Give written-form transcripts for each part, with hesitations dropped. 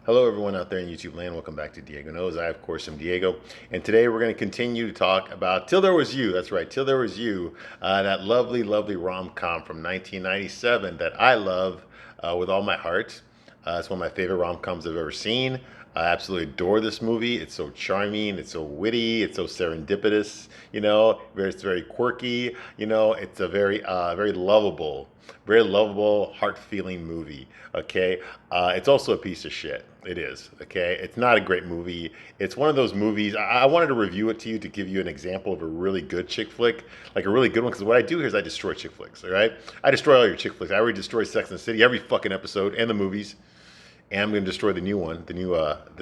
Hello, everyone out there in YouTube land. Welcome back to Diego Knows. I, of course, am Diego. And today we're going to continue to talk about Till There Was You. That's right, Till There Was You, that lovely, lovely rom-com from 1997 that I love with all my heart. It's one of my favorite rom-coms I've ever seen. I absolutely adore this movie. It's so charming. It's so witty. It's so serendipitous. It's very quirky. It's a very lovable, heart-feeling movie. Okay, it's also a piece of shit. It is. Okay, it's not a great movie. It's one of those movies. I wanted to review it to you to give you an example of a really good chick flick, like a really good one. Because what I do here is I destroy chick flicks. All right, I destroy all your chick flicks. I already destroyed Sex and the City, every fucking episode, and the movies. And I'm gonna destroy the new one, the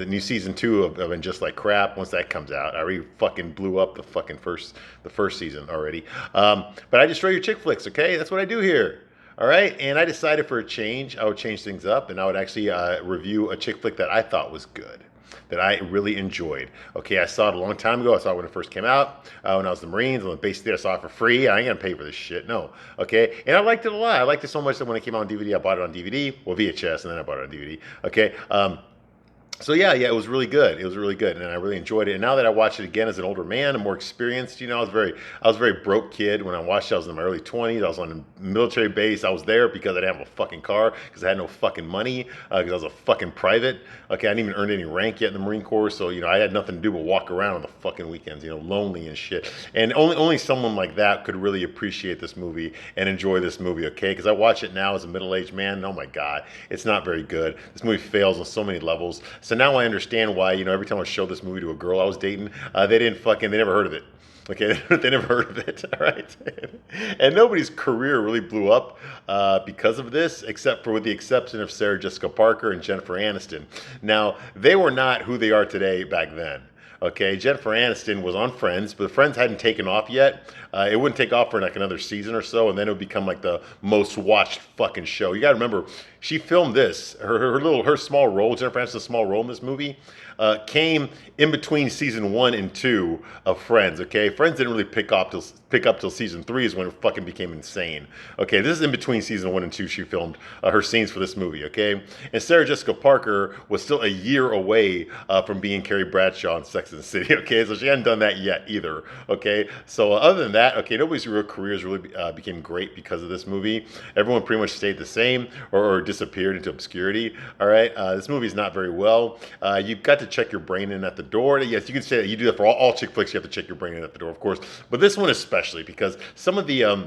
new season 2 of And Just Like Crap. Once that comes out, I already fucking blew up the first season already. But I destroy your chick flicks. Okay, that's what I do here. All right, and I decided for a change, I would change things up, and I would actually review a chick flick that I thought was good, that I really enjoyed. Okay, I saw it a long time ago. I saw it when it first came out, when I was in the Marines, on the base there. I saw it for free. I ain't gonna pay for this shit, no. Okay, and I liked it a lot. I liked it so much that when it came out on DVD, I bought it on DVD, well, VHS, and then I bought it on DVD. Okay, so yeah, it was really good. It was really good, and I really enjoyed it. And now that I watch it again as an older man, I'm more experienced. I was a very broke kid when I watched it. I was in my early 20s. I was on a military base. I was there because I didn't have a fucking car, because I had no fucking money, because I was a fucking private. Okay, I didn't even earn any rank yet in the Marine Corps, so I had nothing to do but walk around on the fucking weekends, lonely and shit. And only someone like that could really appreciate this movie and enjoy this movie. Okay, because I watch it now as a middle-aged man. Oh my god, it's not very good. This movie fails on so many levels. So now I understand why, every time I showed this movie to a girl I was dating, they never heard of it. Okay, they never heard of it, all right? And nobody's career really blew up because of this, except for with the exception of Sarah Jessica Parker and Jennifer Aniston. Now, they were not who they are today back then. Okay, Jennifer Aniston was on Friends, but Friends hadn't taken off yet. It wouldn't take off for like another season or so, and then it would become like the most watched fucking show. You got to remember, she filmed this. Her small role, Jennifer Aniston's small role in this movie, came in between season 1 and 2 of Friends. Okay, Friends didn't really pick up till season 3 is when it fucking became insane. Okay, this is in between season 1 and 2. She filmed her scenes for this movie. Okay, and Sarah Jessica Parker was still a year away from being Carrie Bradshaw in Sex and the City. Okay, so she hadn't done that yet either. Okay, so other than that, okay, nobody's real careers really became great because of this movie. Everyone pretty much stayed the same or disappeared into obscurity. All right, this movie's not very well. You've got to check your brain in at the door. Yes, you can say that you do that for all chick flicks. You have to check your brain in at the door, of course. But this one especially, because some of the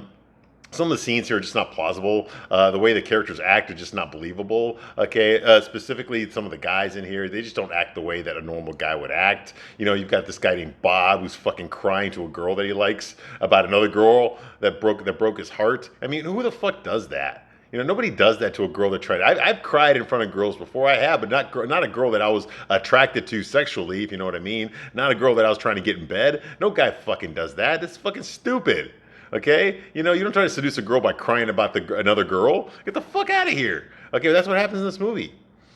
scenes here are just not plausible. The way the characters act are just not believable. Okay, specifically some of the guys in here, they just don't act the way that a normal guy would act. You've got this guy named Bob who's fucking crying to a girl that he likes about another girl that broke his heart. I mean, who the fuck does that? Nobody does that to a girl that tried. I've cried in front of girls before. I have, but not a girl that I was attracted to sexually, if you know what I mean. Not a girl that I was trying to get in bed. No guy fucking does that. That's fucking stupid. Okay? You don't try to seduce a girl by crying about another girl. Get the fuck out of here. Okay, that's what happens in this movie.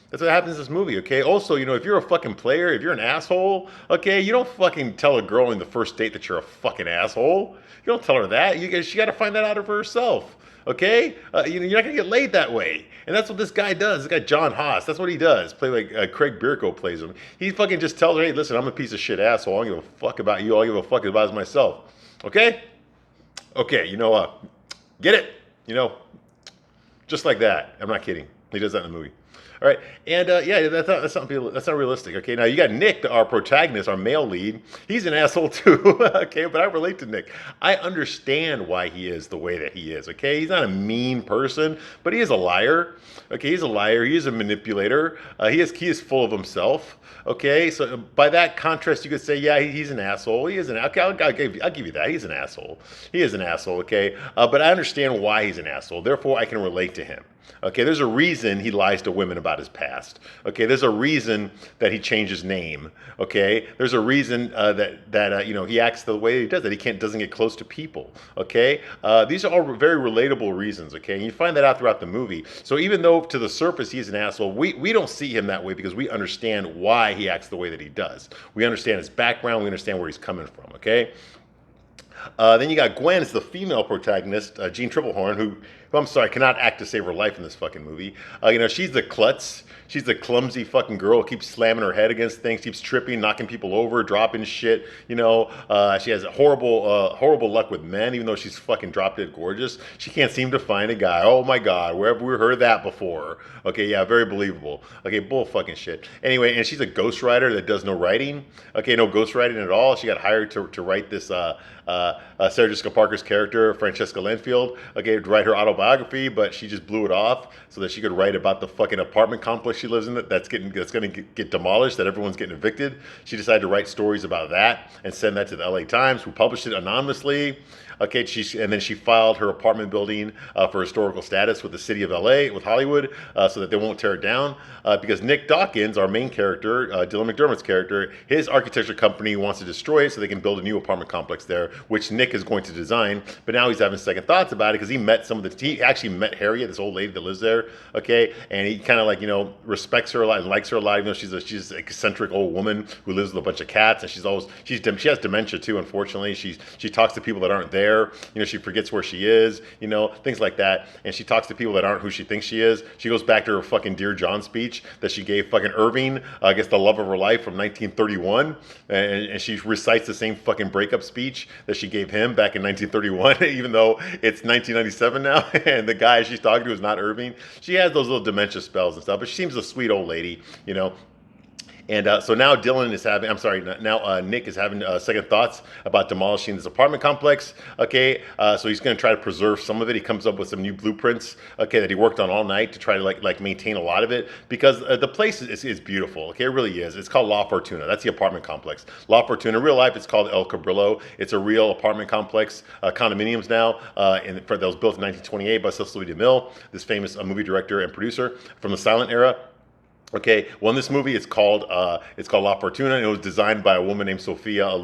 That's what happens in this movie, okay? Also, if you're a fucking player, if you're an asshole, okay, you don't fucking tell a girl in the first date that you're a fucking asshole. You don't tell her that. She got to find that out for herself. Okay, you're not gonna get laid that way, and that's what this guy does. This guy John Haas, that's what he does. Play like Craig Bierko plays him. He fucking just tells her, "Hey, listen, I'm a piece of shit asshole. I don't give a fuck about you. All I give a fuck about myself." Okay, okay, get it? Just like that. I'm not kidding. He does that in the movie. All right, and that's not realistic. Okay, now you got Nick, our protagonist, our male lead. He's an asshole too. Okay, but I relate to Nick. I understand why he is the way that he is. Okay, he's not a mean person, but he is a liar. Okay, he's a liar. He is a manipulator. He is full of himself. Okay, so by that contrast, you could say, yeah, he's an asshole. He is an okay. I'll give you that. He's an asshole. He is an asshole. Okay, but I understand why he's an asshole. Therefore, I can relate to him. Okay, there's a reason he lies to women about his past. Okay, there's a reason that he changed his name. Okay, there's a reason that he acts the way he does. That he doesn't get close to people. Okay, these are all very relatable reasons. Okay, and you find that out throughout the movie. So even though to the surface he's an asshole, we don't see him that way because we understand why he acts the way that he does. We understand his background. We understand where he's coming from. Okay. Then you got Gwen, it's the female protagonist, Jean Triplehorn, who I'm sorry cannot act to save her life in this fucking movie. She's the klutz. She's the clumsy fucking girl who keeps slamming her head against things, keeps tripping, knocking people over, dropping shit. She has a horrible luck with men, even though she's fucking drop dead gorgeous. She can't seem to find a guy. Oh my god, where have we heard that before? Okay, yeah, very believable. Okay, bull fucking shit. Anyway, and she's a ghostwriter that does no writing. Okay, no ghostwriting at all. She got hired to write this Sarah Jessica Parker's character, Francesca Lenfield, okay, to write her autobiography, but she just blew it off so that she could write about the fucking apartment complex she lives in that's going to get demolished, that everyone's getting evicted. She decided to write stories about that and send that to the LA Times, who published it anonymously. Okay, and then she filed her apartment building for historical status with the city of LA, with Hollywood, so that they won't tear it down. Because Nick Dawkins, our main character, Dylan McDermott's character, his architecture company wants to destroy it so they can build a new apartment complex there, which Nick is going to design. But now he's having second thoughts about it because he actually met Harriet, this old lady that lives there. Okay, and he kind of respects her a lot and likes her a lot, even though she's an eccentric old woman who lives with a bunch of cats, and she has dementia too. Unfortunately, she talks to people that aren't there. She forgets where she is, things like that. And she talks to people that aren't who she thinks she is. She goes back to her fucking Dear John speech that she gave fucking Irving, I guess the love of her life from 1931. And she recites the same fucking breakup speech that she gave him back in 1931, even though it's 1997 now. And the guy she's talking to is not Irving. She has those little dementia spells and stuff, but she seems a sweet old lady, And so now Nick is having second thoughts about demolishing this apartment complex. Okay, so he's going to try to preserve some of it. He comes up with some new blueprints. Okay, that he worked on all night to try to like maintain a lot of it because the place is beautiful. Okay, it really is. It's called La Fortuna. That's the apartment complex. La Fortuna. In real life, it's called El Cabrillo. It's a real apartment complex, condominiums now. That was built in 1928 by Cecil B. DeMille, this famous movie director and producer from the silent era. Okay, well, in this movie, it's called La Fortuna, and it was designed by a woman named Sophia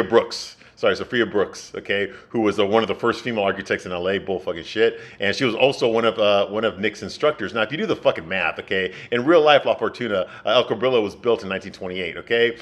Brooks. Sophia Brooks, okay, who was one of the first female architects in LA, bull fucking shit, and she was also one of Nick's instructors. Now, if you do the fucking math, okay, in real life, La Fortuna, El Cabrillo was built in 1928, okay.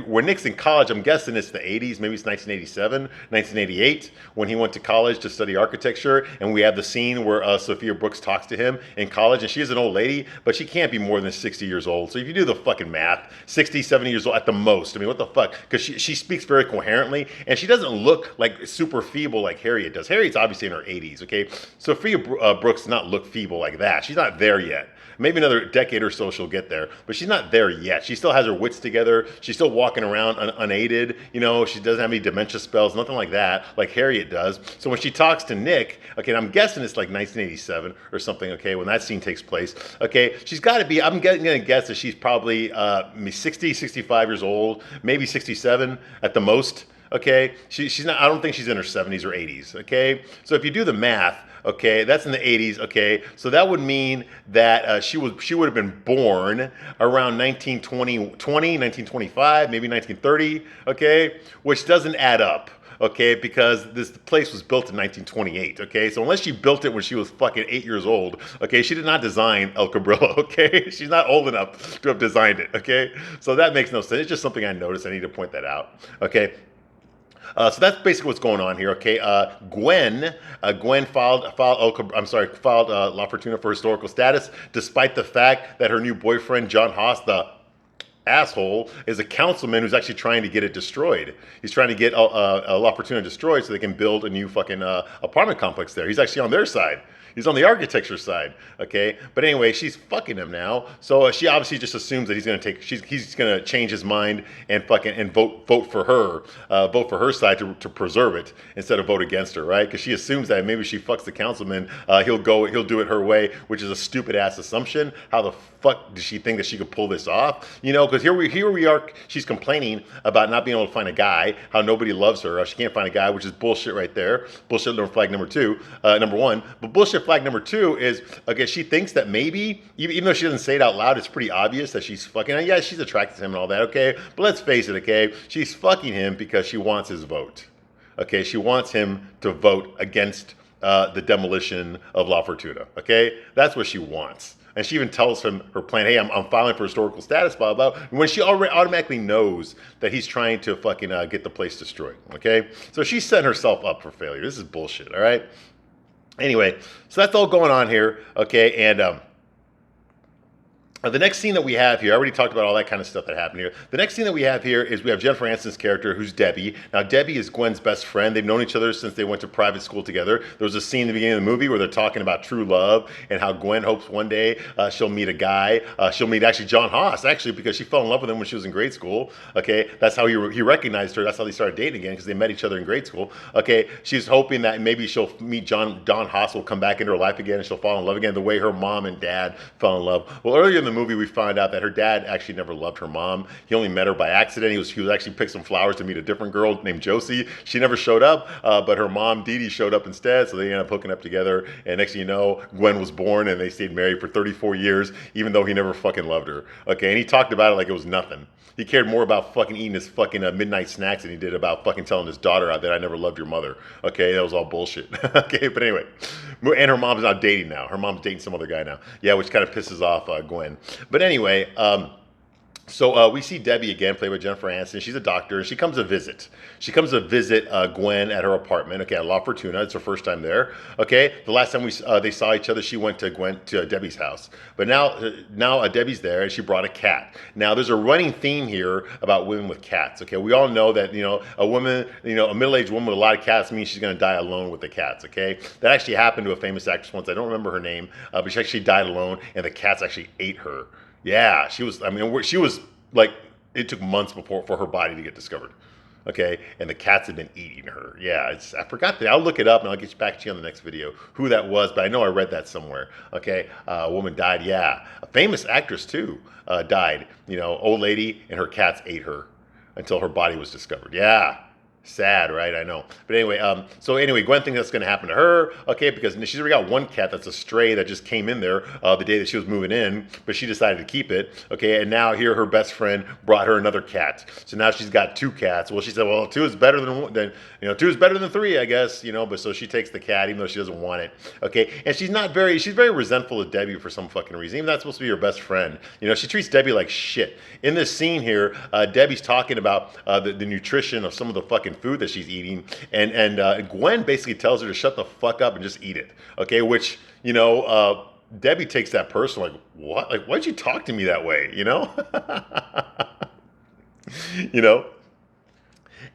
When Nick's in college, I'm guessing it's the 80s, maybe it's 1987, 1988, when he went to college to study architecture, and we have the scene where Sophia Brooks talks to him in college, and she is an old lady, but she can't be more than 60 years old. So if you do the fucking math, 60, 70 years old at the most. I mean, what the fuck? Because she speaks very coherently, and she doesn't look like super feeble like Harriet does. Harriet's obviously in her 80s, okay? Sophia Brooks does not look feeble like that. She's not there yet. Maybe another decade or so she'll get there, but she's not there yet. She still has her wits together. She's still walking around unaided. She doesn't have any dementia spells, nothing like that, like Harriet does. So when she talks to Nick, okay, and I'm guessing it's like 1987 or something, okay, when that scene takes place, okay, she's got to be, I'm going to guess that she's probably 60, 65 years old, maybe 67 at the most. Okay, she's not. I don't think she's in her 70s or 80s. Okay, so if you do the math, okay, that's in the 80s. Okay, so that would mean that she would have been born around 1925, maybe 1930. Okay, which doesn't add up. Okay, because this place was built in 1928. Okay, so unless she built it when she was fucking 8 years old, okay, she did not design El Cabrillo. Okay, she's not old enough to have designed it. Okay, so that makes no sense. It's just something I noticed. I need to point that out. Okay. So that's basically what's going on here. Okay, Gwen filed La Fortuna for historical status, despite the fact that her new boyfriend John Haas, the asshole, is a councilman who's actually trying to get it destroyed. He's trying to get La Fortuna destroyed so they can build a new fucking apartment complex there. He's actually on their side. He's on the architecture side, okay? But anyway, she's fucking him now. So she obviously just assumes that he's gonna change his mind and vote for her side to preserve it instead of vote against her, right? Because she assumes that maybe she fucks the councilman, he'll do it her way, which is a stupid ass assumption. How the fuck does she think that she could pull this off? Because here we are. She's complaining about not being able to find a guy, how nobody loves her, she can't find a guy, which is bullshit right there. Bullshit flag number one. But bullshit flag number two is, okay, she thinks that maybe, even though she doesn't say it out loud, it's pretty obvious that she's fucking, yeah, she's attracted to him and all that, okay? But let's face it, okay? She's fucking him because she wants his vote. Okay, she wants him to vote against the demolition of La Fortuna, okay? That's what she wants. And she even tells him her plan, hey, I'm filing for historical status, blah, blah, blah. When she already automatically knows that he's trying to fucking get the place destroyed, okay? So she's setting herself up for failure. This is bullshit, all right? Anyway, so that's all going on here, okay? And the next scene that we have here, I already talked about all that kind of stuff that happened here. The next scene that we have here is we have Jennifer Aniston's character, who's Debbie. Now, Debbie is Gwen's best friend. They've known each other since they went to private school together. There was a scene in the beginning of the movie where they're talking about true love and how Gwen hopes one day she'll meet a guy. She'll meet actually John Haas, actually, because she fell in love with him when she was in grade school. Okay, that's how he recognized her. That's how they started dating again, because they met each other in grade school. Okay, she's hoping that maybe she'll meet Don Haas, will come back into her life again, and she'll fall in love again the way her mom and dad fell in love. Well, earlier in the movie, we found out that her dad actually never loved her mom. He only met her by accident. He was actually picked some flowers to meet a different girl named Josie. She never showed up, but her mom, Dee Dee, showed up instead, so they ended up hooking up together, and next thing you know, Gwen was born, and they stayed married for 34 years, even though he never fucking loved her. Okay, and he talked about it like it was nothing. He cared more about fucking eating his fucking midnight snacks than he did about fucking telling his daughter out that I never loved your mother. Okay, that was all bullshit. Okay, but anyway, and her mom's not dating now. Her mom's dating some other guy now. Yeah, which kind of pisses off Gwen. But anyway, so we see Debbie again, played by Jennifer Aniston. She's a doctor, and she comes to visit. She comes to visit Gwen at her apartment. Okay, at La Fortuna. It's her first time there. Okay, the last time they saw each other, she went to Debbie's house. But now Debbie's there, and she brought a cat. Now there's a running theme here about women with cats. Okay, we all know that a woman, a middle-aged woman with a lot of cats means she's going to die alone with the cats. Okay, that actually happened to a famous actress once. I don't remember her name, but she actually died alone, and the cats actually ate her. Yeah, she was. I mean, she was like, it took months for her body to get discovered. Okay, and the cats had been eating her. Yeah, I forgot that. I'll look it up and I'll get back to you on the next video who that was. But I know I read that somewhere. Okay, a woman died. Yeah, a famous actress too died. Old lady, and her cats ate her until her body was discovered. Yeah. Sad, right? I know. But anyway, Gwen thinks that's going to happen to her, okay, because she's already got one cat that's a stray that just came in there the day that she was moving in, but she decided to keep it, okay, and now here her best friend brought her another cat. So now she's got two cats. Well, she said, well, two is better two is better than three, I guess, but so she takes the cat even though she doesn't want it, okay, and she's very resentful of Debbie for some fucking reason, even though that's supposed to be her best friend. She treats Debbie like shit. In this scene here, Debbie's talking about the nutrition of some of the fucking food that she's eating, and Gwen basically tells her to shut the fuck up and just eat it. Okay, which Debbie takes that personal, like, what? Like, why'd you talk to me that way?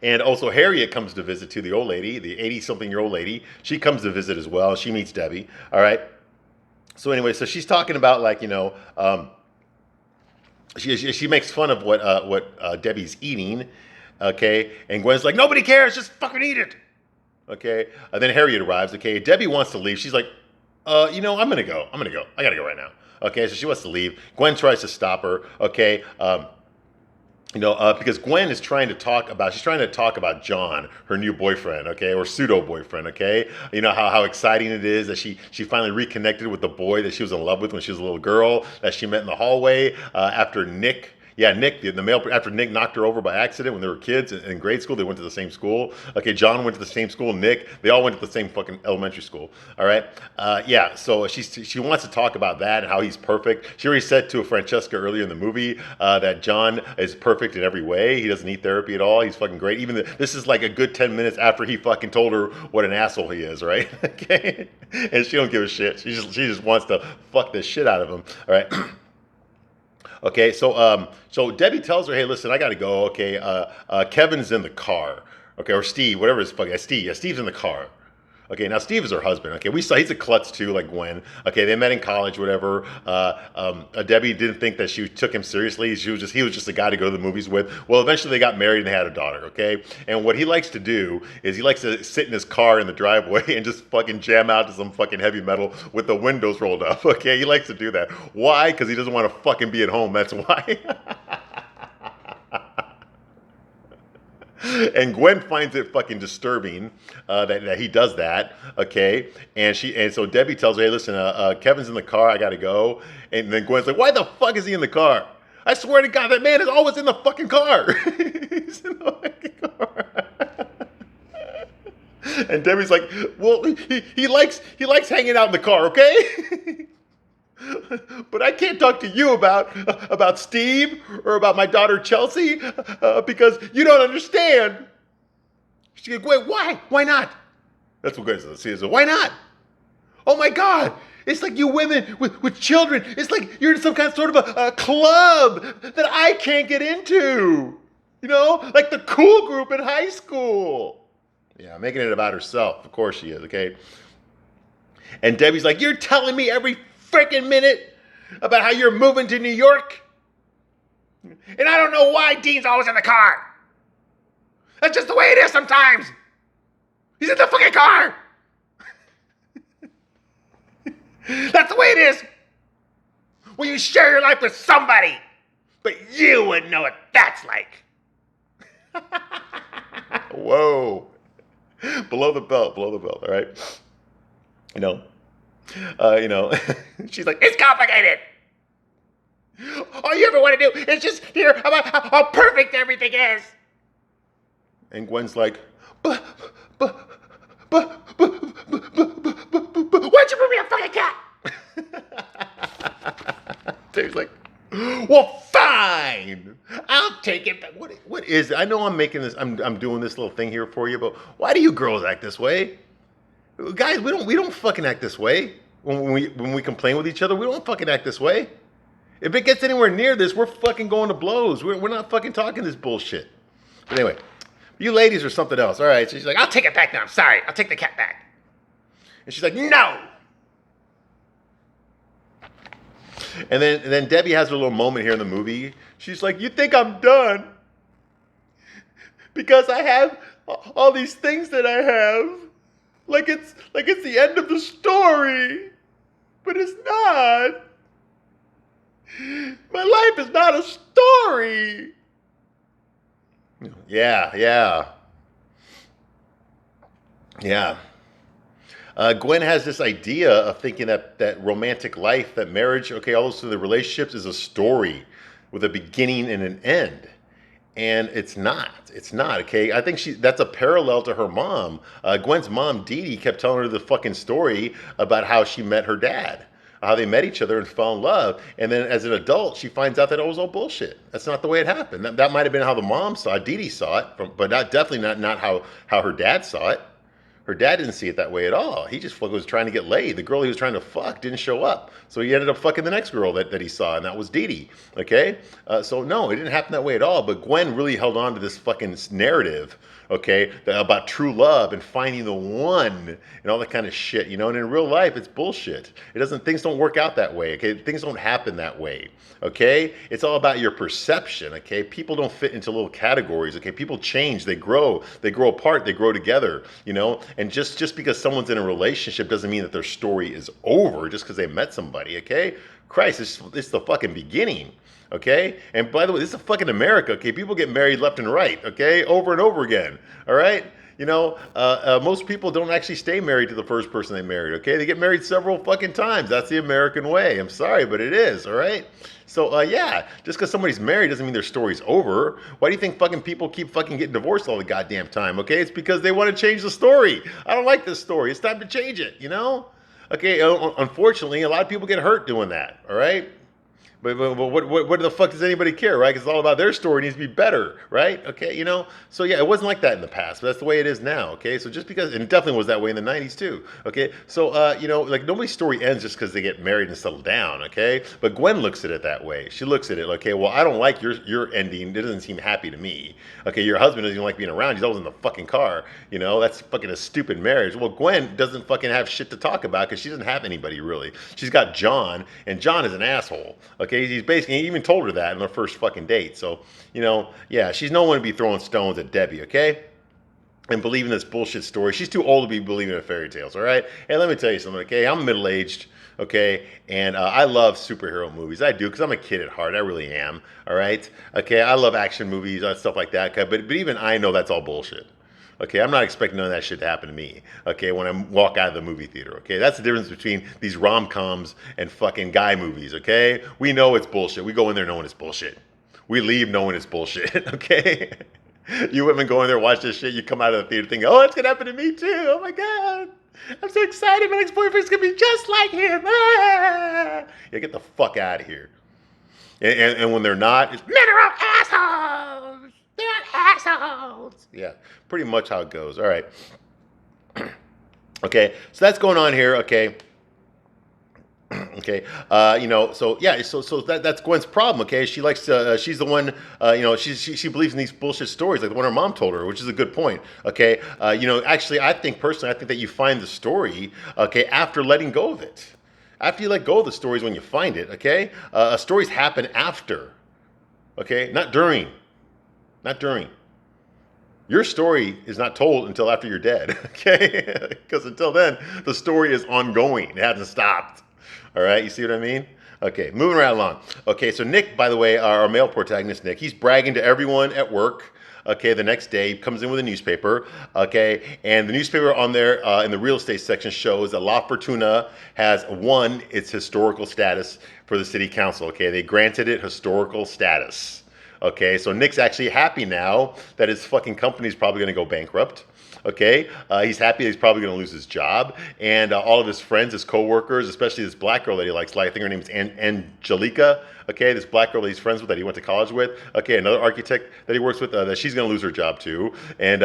And also Harriet comes to visit too, the old lady, the 80-something-year-old lady. She comes to visit as well. She meets Debbie. All right. So anyway, so she's talking about she makes fun of what Debbie's eating. Okay, and Gwen's like, nobody cares, just fucking eat it. Okay, and then Harriet arrives. Okay, Debbie wants to leave. She's like, I'm gonna go. I gotta go right now. Okay, so she wants to leave. Gwen tries to stop her. Okay, because Gwen is trying to talk about John, her new boyfriend, okay, or pseudo boyfriend, okay. How exciting it is that she finally reconnected with the boy that she was in love with when she was a little girl, that she met in the hallway after Nick. Yeah, Nick, the male, after Nick knocked her over by accident when they were kids in grade school, they went to the same school. Okay, John went to the same school. Nick, they all went to the same fucking elementary school. All right, so she wants to talk about that and how he's perfect. She already said to Francesca earlier in the movie that John is perfect in every way. He doesn't need therapy at all. He's fucking great. This is like a good 10 minutes after he fucking told her what an asshole he is, right? Okay, and she don't give a shit. She just wants to fuck the shit out of him. All right. Okay, so Debbie tells her, hey, listen, I got to go. Okay, Kevin's in the car. Okay, or Steve, whatever his fucking, Steve's in the car. Okay, now Steve is her husband. Okay, we saw he's a klutz too, like Gwen. Okay, they met in college, whatever. Debbie didn't think that she took him seriously. He was just a guy to go to the movies with. Well, eventually they got married and they had a daughter. Okay, and what he likes to do is he likes to sit in his car in the driveway and just fucking jam out to some fucking heavy metal with the windows rolled up. Okay, he likes to do that. Why? Because he doesn't want to fucking be at home. That's why. And Gwen finds it fucking disturbing that he does that, okay? And so Debbie tells her, hey, listen, Kevin's in the car, I gotta go. And then Gwen's like, why the fuck is he in the car? I swear to God, that man is always in the fucking car. He's in the fucking car. And Debbie's like, well, he likes hanging out in the car, okay? But I can't talk to you about Steve or about my daughter Chelsea because you don't understand. She goes, wait, why? Why not? That's what Gwen says. She says, why not? Oh my God. It's like you women with children. It's like you're in some kind of sort of a club that I can't get into. You know, like the cool group in high school. Yeah, making it about herself. Of course she is, okay? And Debbie's like, you're telling me every freaking minute about how you're moving to New York? And I don't know why Dean's always in the car. That's just the way it is sometimes. He's in the fucking car. That's the way it is when you share your life with somebody. But you wouldn't know what that's like. Whoa. Below the belt, all right? She's like, it's complicated. All you ever want to do is just hear about how perfect everything is. And Gwen's like, why'd you bring me a fucking cat? Dave's like, well, fine. I'll take it. But what is it? I know I'm making this, I'm doing this little thing here for you, but why do you girls act this way? Guys, we don't fucking act this way. When we complain with each other, we don't fucking act this way. If it gets anywhere near this, we're fucking going to blows. We're not fucking talking this bullshit. But anyway, you ladies are something else. All right. So she's like, I'll take it back now. I'm sorry. I'll take the cat back. And she's like, no. And then Debbie has her little moment here in the movie. She's like, you think I'm done? Because I have all these things that I have. Like it's the end of the story. But it's not. My life is not a story. Yeah. Gwen has this idea of thinking that romantic life, that marriage, okay, all those the relationships is a story with a beginning and an end. And it's not, okay? I think that's a parallel to her mom. Gwen's mom, Dee Dee, kept telling her the fucking story about how she met her dad, how they met each other and fell in love. And then as an adult, she finds out that it was all bullshit. That's not the way it happened. That might have been how the mom saw it, Dee Dee saw it, but definitely not how her dad saw it. Her dad didn't see it that way at all. He just was trying to get laid. The girl he was trying to fuck didn't show up. So he ended up fucking the next girl that he saw, and that was Dee Dee. Okay? So no, it didn't happen that way at all. But Gwen really held on to this fucking narrative, okay, about true love and finding the one and all that kind of shit, you know? And in real life, it's bullshit. Things don't work out that way, okay? Things don't happen that way, okay? It's all about your perception, okay? People don't fit into little categories, okay? People change, they grow apart, they grow together, you know? And just because someone's in a relationship doesn't mean that their story is over just because they met somebody, okay? Christ, it's the fucking beginning, okay? And by the way, this is fucking America, okay? People get married left and right, okay? Over and over again, all right? You know, most people don't actually stay married to the first person they married, okay? They get married several fucking times. That's the American way. I'm sorry, but it is, all right? So, yeah, just because somebody's married doesn't mean their story's over. Why do you think fucking people keep fucking getting divorced all the goddamn time, okay? It's because they want to change the story. I don't like this story. It's time to change it, you know? Okay, unfortunately, a lot of people get hurt doing that, all right? But what the fuck does anybody care, right? Because it's all about their story needs to be better, right? Okay, you know? So yeah, it wasn't like that in the past, but that's the way it is now, okay? So just because, and it definitely was that way in the 90s too, okay? So, you know, like nobody's story ends just because they get married and settle down, okay? But Gwen looks at it that way. She looks at it, okay, well, I don't like your ending. It doesn't seem happy to me. Okay, your husband doesn't even like being around. He's always in the fucking car, you know? That's fucking a stupid marriage. Well, Gwen doesn't fucking have shit to talk about because she doesn't have anybody really. She's got John, and John is an asshole, okay? He's basically, he even told her that in their first fucking date. So, you know, yeah, she's no one to be throwing stones at Debbie, okay? And believing this bullshit story. She's too old to be believing in fairy tales, all right? And let me tell you something, okay? I'm middle-aged, okay? And I love superhero movies. I do, because I'm a kid at heart. I really am, all right? Okay, I love action movies, stuff like that. Okay? But even I know that's all bullshit. Okay, I'm not expecting none of that shit to happen to me, okay, when I walk out of the movie theater, okay? That's the difference between these rom-coms and fucking guy movies, okay? We know it's bullshit. We go in there knowing it's bullshit. We leave knowing it's bullshit, okay? You women go in there, watch this shit, you come out of the theater thinking, oh, it's gonna happen to me too, oh my God. I'm so excited, my ex-boyfriend's gonna be just like him. Ah! Yeah, get the fuck out of here. And when they're not, it's, men are all assholes. They're assholes. Yeah, pretty much how it goes. All right. Okay, so that's going on here. Okay. Okay, so yeah, so that's Gwen's problem. Okay, she likes to, she's the one, she believes in these bullshit stories like the one her mom told her, which is a good point. Okay, actually, I think personally, I think that you find the story, okay, after letting go of it. After you let go of the stories, when you find it, okay, stories happen after, okay, not during, not during. Your story is not told until after you're dead, okay? Because until then, the story is ongoing. It hasn't stopped. All right, you see what I mean? Okay, moving right along. Okay, so Nick, by the way, our male protagonist, Nick, he's bragging to everyone at work. Okay, the next day he comes in with a newspaper. Okay, and the newspaper on there in the real estate section shows that La Fortuna has won its historical status for the city council. Okay, they granted it historical status. Okay, so Nick's actually happy now that his fucking company's probably going to go bankrupt. Okay, he's happy that he's probably going to lose his job, and all of his friends, his coworkers, especially this black girl that he likes, like I think her name is Angelica. Okay, this black girl that he's friends with, that he went to college with. Okay, another architect that he works with, that she's going to lose her job too, and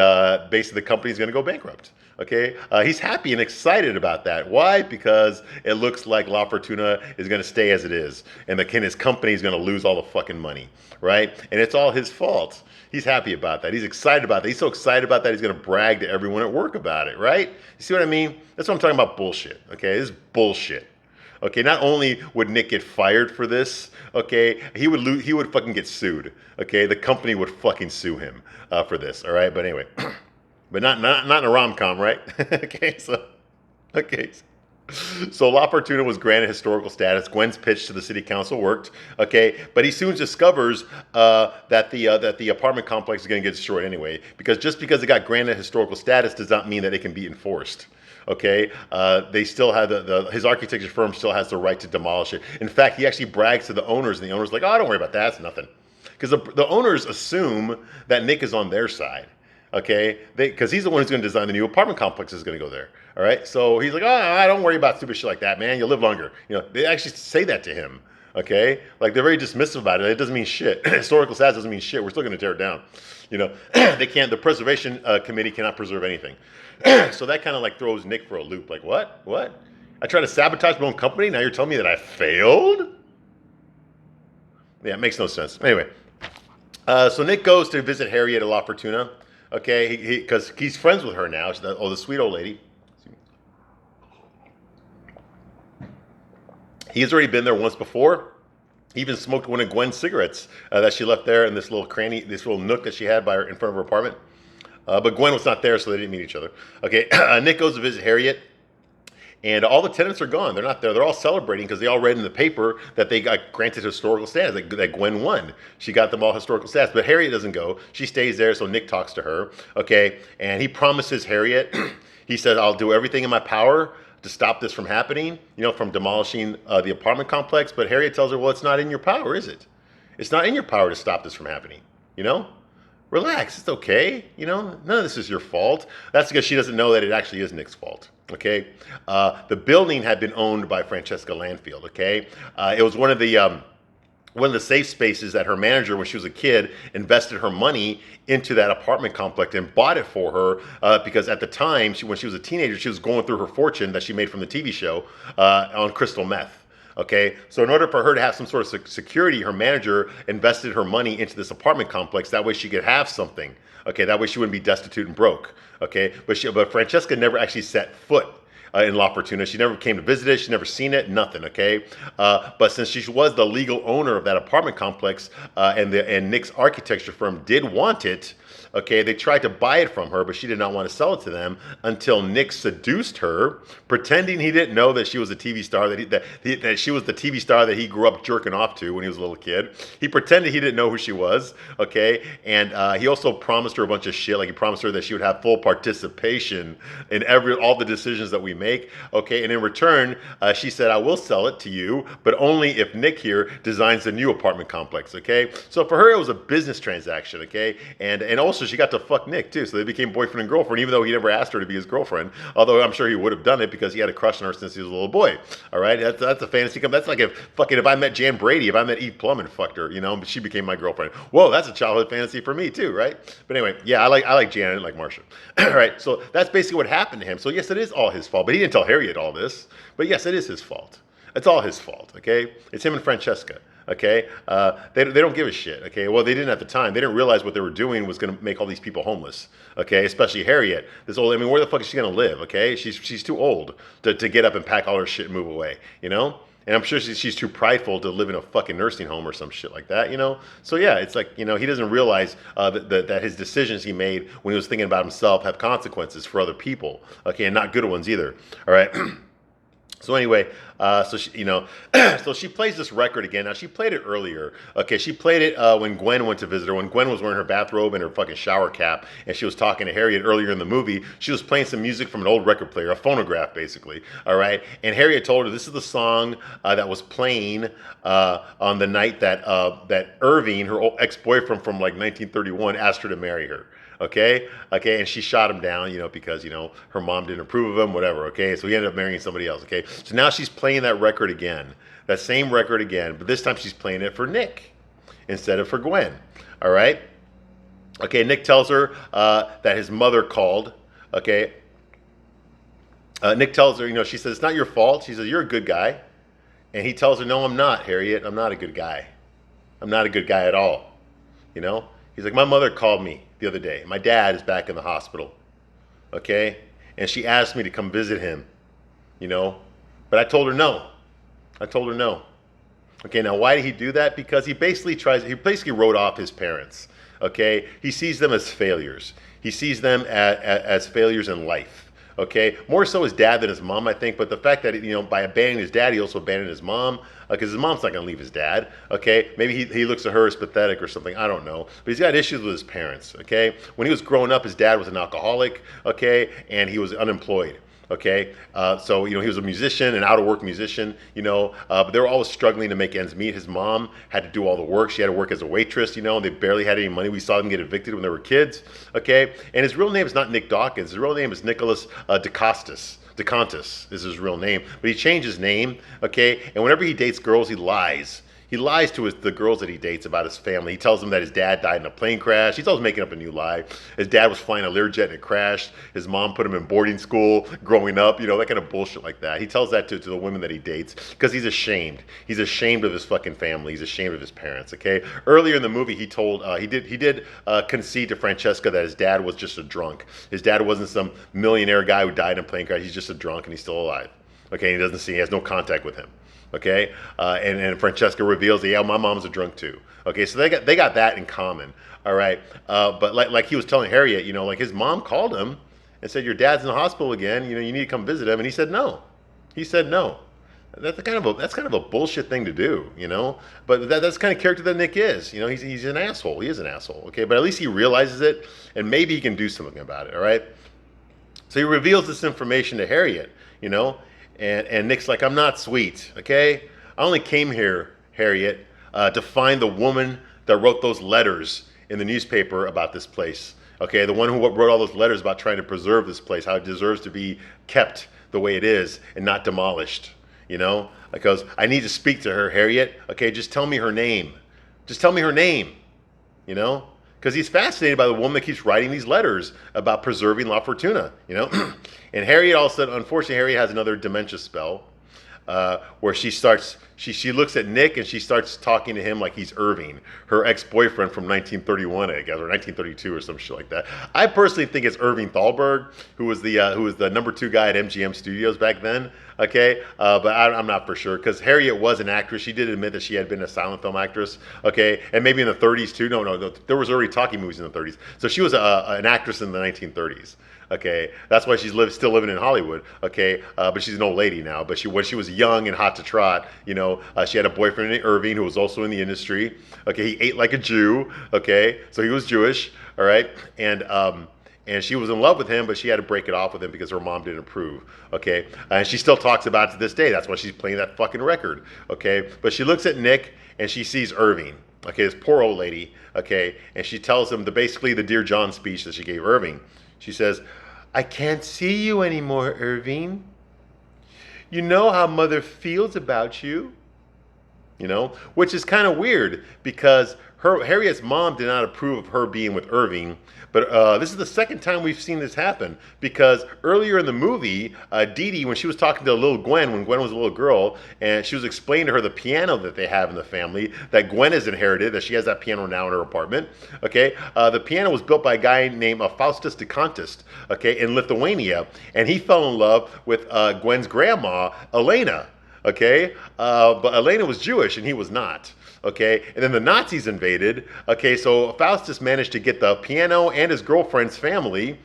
basically the company's going to go bankrupt. Okay, he's happy and excited about that. Why? Because it looks like La Fortuna is going to stay as it is, and his company is going to lose all the fucking money, right? And it's all his fault. He's happy about that. He's excited about that. He's so excited about that, he's going to brag to everyone at work about it, right? You see what I mean? That's what I'm talking about, bullshit, okay? This is bullshit. Okay, not only would Nick get fired for this, okay, he would fucking get sued. Okay, the company would fucking sue him for this, all right? But anyway, but not in a rom-com, right? Okay. So La Fortuna was granted historical status. Gwen's pitch to the city council worked. Okay, but he soon discovers that the apartment complex is going to get destroyed anyway, because just because it got granted historical status does not mean that it can be enforced. Okay, they still have his architecture firm still has the right to demolish it. In fact, he actually brags to the owners, and the owners are like, "Oh, don't worry about that. It's nothing," because the owners assume that Nick is on their side. Okay, because he's the one who's going to design the new apartment complex is going to go there. All right, so he's like, "Oh, I don't worry about stupid shit like that, man. You'll live longer." They actually say that to him. Okay, like they're very dismissive about it. It doesn't mean shit. Historical status doesn't mean shit. We're still going to tear it down. They can't. The preservation committee cannot preserve anything. So that kind of like throws Nick for a loop. Like, what? What? I tried to sabotage my own company. Now you're telling me that I failed? Yeah, it makes no sense. Anyway, so Nick goes to visit Harriet at La Fortuna. Okay, because he's friends with her now. The sweet old lady. He's already been there once before. He even smoked one of Gwen's cigarettes that she left there in this little cranny, this little nook that she had in front of her apartment. But Gwen was not there, so they didn't meet each other. Okay, Nick goes to visit Harriet, and all the tenants are gone. They're not there. They're all celebrating because they all read in the paper that they got granted historical status, that Gwen won. She got them all historical status. But Harriet doesn't go. She stays there, so Nick talks to her. Okay, and he promises Harriet, he says, "I'll do everything in my power to stop this from happening, from demolishing the apartment complex." But Harriet tells her, "Well, it's not in your power, is it? It's not in your power to stop this from happening, Relax, it's okay, none of this is your fault." That's because she doesn't know that it actually is Nick's fault, okay? The building had been owned by Francesca Landfield, okay? It was one of the safe spaces that her manager, when she was a kid, invested her money into that apartment complex and bought it for her because at the time, when she was a teenager, she was going through her fortune that she made from the TV show on crystal meth. Okay, so in order for her to have some sort of security, her manager invested her money into this apartment complex. That way she could have something. Okay, that way she wouldn't be destitute and broke. Okay, but Francesca never actually set foot in La Fortuna. She never came to visit it. She's never seen it. Nothing. Okay, but since she was the legal owner of that apartment complex, and Nick's architecture firm did want it. Okay, they tried to buy it from her, but she did not want to sell it to them until Nick seduced her, pretending he didn't know that she was a TV star, that she was the TV star that he grew up jerking off to when he was a little kid. He pretended he didn't know who she was, okay? And he also promised her a bunch of shit, like he promised her that she would have full participation in all the decisions that we make, okay? And in return, she said, "I will sell it to you, but only if Nick here designs a new apartment complex," okay? So for her, it was a business transaction, okay? And also, she got to fuck Nick too, so they became boyfriend and girlfriend, even though he never asked her to be his girlfriend. Although I'm sure he would have done it because he had a crush on her since he was a little boy. All right, that's a fantasy. That's like if I met Jan Brady, if I met Eve Plum and fucked her, but she became my girlfriend. Whoa, that's a childhood fantasy for me too, right? But anyway, yeah, I like Jan, I didn't like Marsha. All right, so that's basically what happened to him. So yes, it is all his fault, but he didn't tell Harriet all this. But yes, it is his fault. It's all his fault, okay? It's him and Francesca, okay? They don't give a shit, okay? Well, they didn't at the time. They didn't realize what they were doing was going to make all these people homeless, okay? Especially Harriet. This old, I mean, where the fuck is she going to live, okay? She's too old to get up and pack all her shit and move away, you know? And I'm sure she's too prideful to live in a fucking nursing home or some shit like that, you know? So yeah, it's like, you know, he doesn't realize that his decisions he made when he was thinking about himself have consequences for other people, okay? And not good ones either, all right? So anyway, so she, you know, so she plays this record again. Now she played it earlier. Okay, she played it when Gwen went to visit her. When Gwen was wearing her bathrobe and her fucking shower cap, and she was talking to Harriet earlier in the movie. She was playing some music from an old record player, a phonograph, basically. All right, and Harriet told her this is the song that was playing on the night that that Irving, her old ex-boyfriend from like 1931, asked her to marry her. Okay, and she shot him down, you know, because, you know, her mom didn't approve of him, whatever. Okay, so he ended up marrying somebody else. Okay, so now she's playing that record again, that same record again, but this time she's playing it for Nick instead of for Gwen. All right. Okay, Nick tells her that his mother called. Okay, Nick tells her, you know, she says, it's not your fault. She says, you're a good guy. And he tells her, no, I'm not, Harriet. I'm not a good guy. I'm not a good guy at all. You know, he's like, my mother called me the other day. My dad is back in the hospital. Okay, and she asked me to come visit him, you know, but I told her no. I told her no. Okay, now why did he do that? Because he basically wrote off his parents. Okay, he sees them as failures. He sees them as failures in life. Okay, more so his dad than his mom, I think. But the fact that, you know, by abandoning his dad, he also abandoned his mom, because his mom's not going to leave his dad. Okay, maybe he looks at her as pathetic or something. I don't know. But he's got issues with his parents. Okay, when he was growing up, his dad was an alcoholic. Okay, and he was unemployed. Okay, so, you know, he was a musician, an out-of-work musician, you know, but they were always struggling to make ends meet. His mom had to do all the work. She had to work as a waitress, you know, and they barely had any money. We saw them get evicted when they were kids, okay? And his real name is not Nick Dawkins. His real name is Nicholas DeContis is his real name, but he changed his name, okay? And whenever he dates girls, he lies. He lies to the girls that he dates about his family. He tells them that his dad died in a plane crash. He's always making up a new lie. His dad was flying a Learjet and it crashed. His mom put him in boarding school growing up, you know, that kind of bullshit like that. He tells that to the women that he dates because he's ashamed. He's ashamed of his fucking family. He's ashamed of his parents, okay? Earlier in the movie, he told, he did concede to Francesca that his dad was just a drunk. His dad wasn't some millionaire guy who died in a plane crash. He's just a drunk and he's still alive, okay? He has no contact with him. Okay, and Francesca reveals that, yeah, my mom's a drunk too. Okay, so they got that in common. All right, but like he was telling Harriet, you know, like his mom called him and said, your dad's in the hospital again. You know, you need to come visit him, and he said no. He said no. That's kind of a bullshit thing to do, you know. But that's the kind of character that Nick is. You know, he's an asshole. He is an asshole. Okay, but at least he realizes it, and maybe he can do something about it. All right. So he reveals this information to Harriet, you know. And Nick's like, I'm not sweet, okay? I only came here, Harriet, to find the woman that wrote those letters in the newspaper about this place, okay? The one who wrote all those letters about trying to preserve this place, how it deserves to be kept the way it is and not demolished, you know? Because I need to speak to her, Harriet, okay? Just tell me her name. Just tell me her name, you know? Because he's fascinated by the woman that keeps writing these letters about preserving La Fortuna, you know? And Harriet also, unfortunately, Harriet has another dementia spell where she looks at Nick and she starts talking to him like he's Irving, her ex-boyfriend from 1931, I guess, or 1932 or some shit like that. I personally think it's Irving Thalberg, who was the #2 guy at MGM Studios back then. Okay, but I'm not for sure because Harriet was an actress. She did admit that she had been a silent film actress. Okay, and maybe in the 30s too. No, there was already talking movies in the 30s. So she was an actress in the 1930s. Okay, that's why she's still living in Hollywood. Okay, but she's an old lady now. But when she was young and hot to trot, you know, she had a boyfriend named Irving who was also in the industry. Okay, he ate like a Jew. Okay, so he was Jewish. All right, and she was in love with him, but she had to break it off with him because her mom didn't approve. Okay, and she still talks about it to this day. That's why she's playing that fucking record. Okay, but she looks at Nick and she sees Irving. Okay, this poor old lady. Okay, and she tells him basically the Dear John speech that she gave Irving. She says, I can't see you anymore, Irving. You know how Mother feels about you. which is kind of weird because Harriet's mom did not approve of her being with Irving. But this is the second time we've seen this happen because earlier in the movie, Dee Dee, when she was talking to little Gwen, when Gwen was a little girl, and she was explaining to her the piano that they have in the family, that Gwen has inherited, that she has that piano now in her apartment, okay? The piano was built by a guy named Faustus de Contis, okay, in Lithuania, and he fell in love with Gwen's grandma, Elena, okay? But Elena was Jewish and he was not. Okay, and then the Nazis invaded. Okay, so Faustus managed to get the piano and his girlfriend's family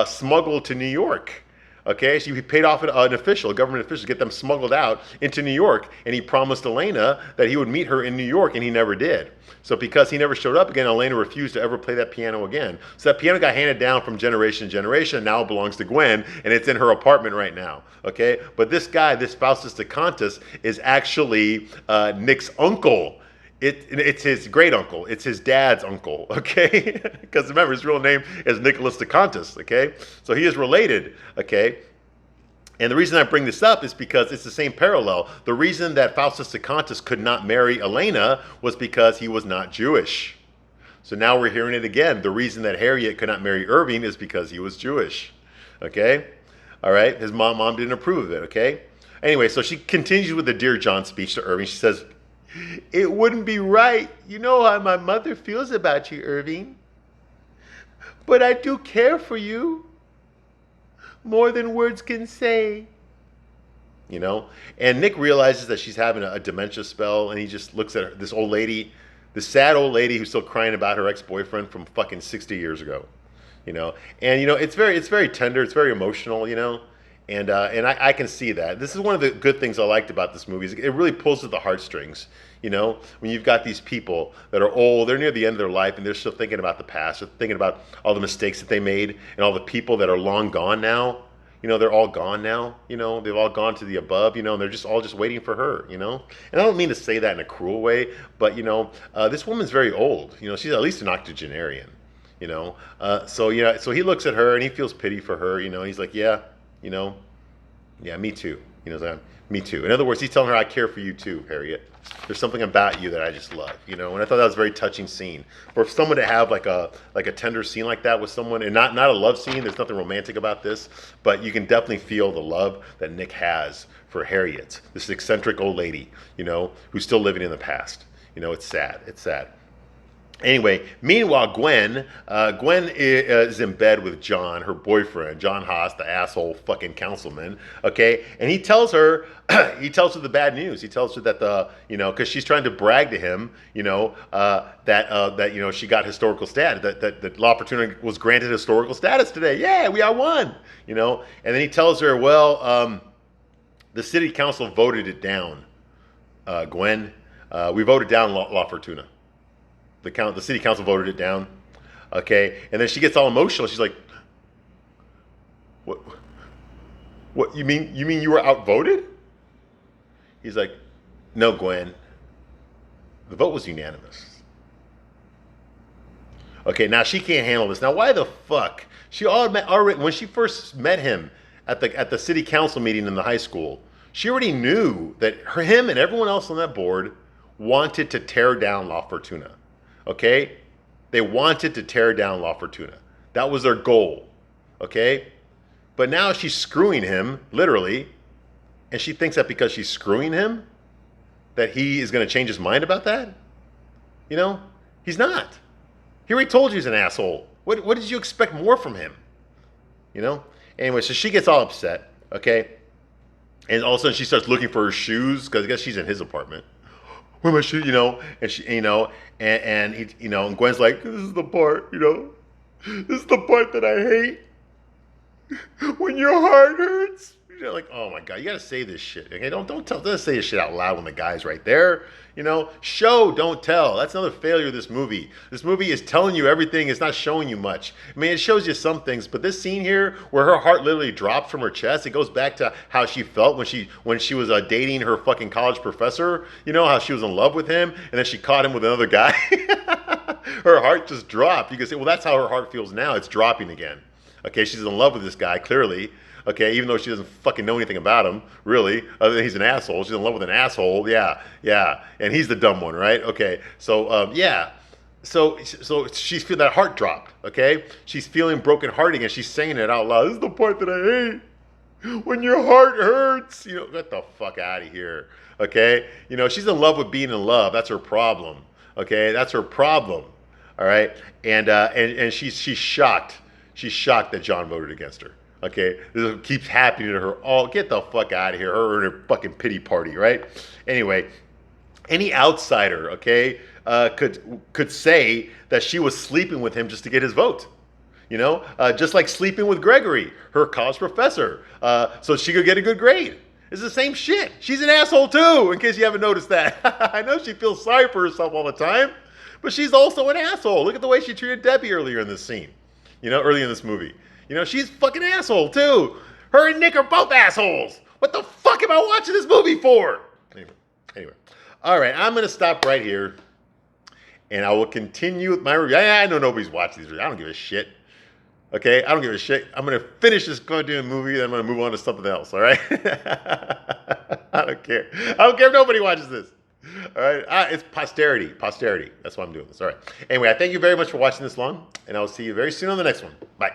smuggled to New York. Okay, so he paid off an official, a government official, to get them smuggled out into New York, and he promised Elena that he would meet her in New York, and he never did. So because he never showed up again, Elena refused to ever play that piano again. So that piano got handed down from generation to generation, and now it belongs to Gwen, and it's in her apartment right now. Okay, but this guy, this Faustus de Contis, is actually Nick's uncle. It's his great uncle. It's his dad's uncle, okay? Because remember, his real name is Nicholas de Contis, okay? So he is related, okay? And the reason I bring this up is because it's the same parallel. The reason that Faustus de Contis could not marry Elena was because he was not Jewish. So now we're hearing it again. The reason that Harriet could not marry Irving is because he was Jewish, okay? All right? His mom didn't approve of it, okay? Anyway, so she continues with the Dear John speech to Irving. She says, "It wouldn't be right. You know how my mother feels about you, Irving. But I do care for you. More than words can say." And Nick realizes that she's having a dementia spell, and he just looks at her, this old lady, this sad old lady who's still crying about her ex-boyfriend from fucking 60 years ago. And it's very tender, it's very emotional, And I can see that. This is one of the good things I liked about this movie. Is it really pulls at the heartstrings. When you've got these people that are old, they're near the end of their life, and they're still thinking about the past. They're thinking about all the mistakes that they made, and all the people that are long gone now. They're all gone now. They've all gone to the above. And they're just all waiting for her. And I don't mean to say that in a cruel way, but this woman's very old. She's at least an octogenarian. So he looks at her and he feels pity for her. He's like, yeah. Yeah, me too. Me too. In other words, he's telling her, I care for you too, Harriet. There's something about you that I just love, And I thought that was a very touching scene. For someone to have like a tender scene like that with someone, and not a love scene, there's nothing romantic about this, but you can definitely feel the love that Nick has for Harriet, this eccentric old lady, who's still living in the past. It's sad. It's sad. Anyway, meanwhile, Gwen is in bed with John, her boyfriend, John Haas, the asshole fucking councilman. Okay, and he tells her the bad news. He tells her that because she's trying to brag to him, that she got historical status, that La Fortuna was granted historical status today. Yeah, I won. And then he tells her, well, the city council voted it down. Gwen, we voted down La Fortuna. The city council voted it down, okay? And then she gets all emotional. She's like, "What? You mean you were outvoted?" He's like, "No, Gwen. The vote was unanimous." Okay, now she can't handle this. Now, why the fuck? She already when she first met him at the city council meeting in the high school, she already knew that him and everyone else on that board wanted to tear down La Fortuna. Okay? They wanted to tear down La Fortuna. That was their goal. Okay? But now she's screwing him, literally, and she thinks that because she's screwing him, that he is going to change his mind about that? He's not. He already told you he's an asshole. What did you expect more from him? Anyway, so she gets all upset, okay? And all of a sudden she starts looking for her shoes, because I guess she's in his apartment. Where my shoes, and she, and he, and Gwen's like, this is the part, this is the part that I hate. When your heart hurts, like, oh my God, you gotta say this shit. Okay, don't say this shit out loud when the guy's right there. Show, don't tell. That's another failure of this movie. This movie is telling you everything. It's not showing you much. I mean, it shows you some things, but this scene here, where her heart literally drops from her chest, it goes back to how she felt when she was dating her fucking college professor. How she was in love with him, and then she caught him with another guy. Her heart just dropped. You can say, well, that's how her heart feels now. It's dropping again. Okay, she's in love with this guy, clearly. Okay, even though she doesn't fucking know anything about him, really, other than he's an asshole. She's in love with an asshole. Yeah, yeah, and he's the dumb one, right? Okay, so yeah. So she's feeling that heart drop, okay? She's feeling brokenhearted and she's saying it out loud. This is the part that I hate. When your heart hurts, get the fuck out of here, okay? She's in love with being in love. That's her problem, okay? That's her problem, all right? And she's shocked. She's shocked that John voted against her, okay? This keeps happening to her. Oh, get the fuck out of here. Her and her fucking pity party, right? Anyway, any outsider, okay, could say that she was sleeping with him just to get his vote. Just like sleeping with Gregory, her college professor, so she could get a good grade. It's the same shit. She's an asshole too, in case you haven't noticed that. I know she feels sorry for herself all the time, but she's also an asshole. Look at the way she treated Debbie earlier in this scene, earlier in this movie. She's a fucking asshole too. Her and Nick are both assholes. What the fuck am I watching this movie for? Anyway. All right, I'm going to stop right here, and I will continue with my review. I know nobody's watched these reviews. I don't give a shit. Okay, I don't give a shit. I'm going to finish this goddamn movie, then I'm going to move on to something else, all right? I don't care. I don't care if nobody watches this. All right, it's posterity. That's why I'm doing this. All right. Anyway, I thank you very much for watching this long, and I will see you very soon on the next one. Bye.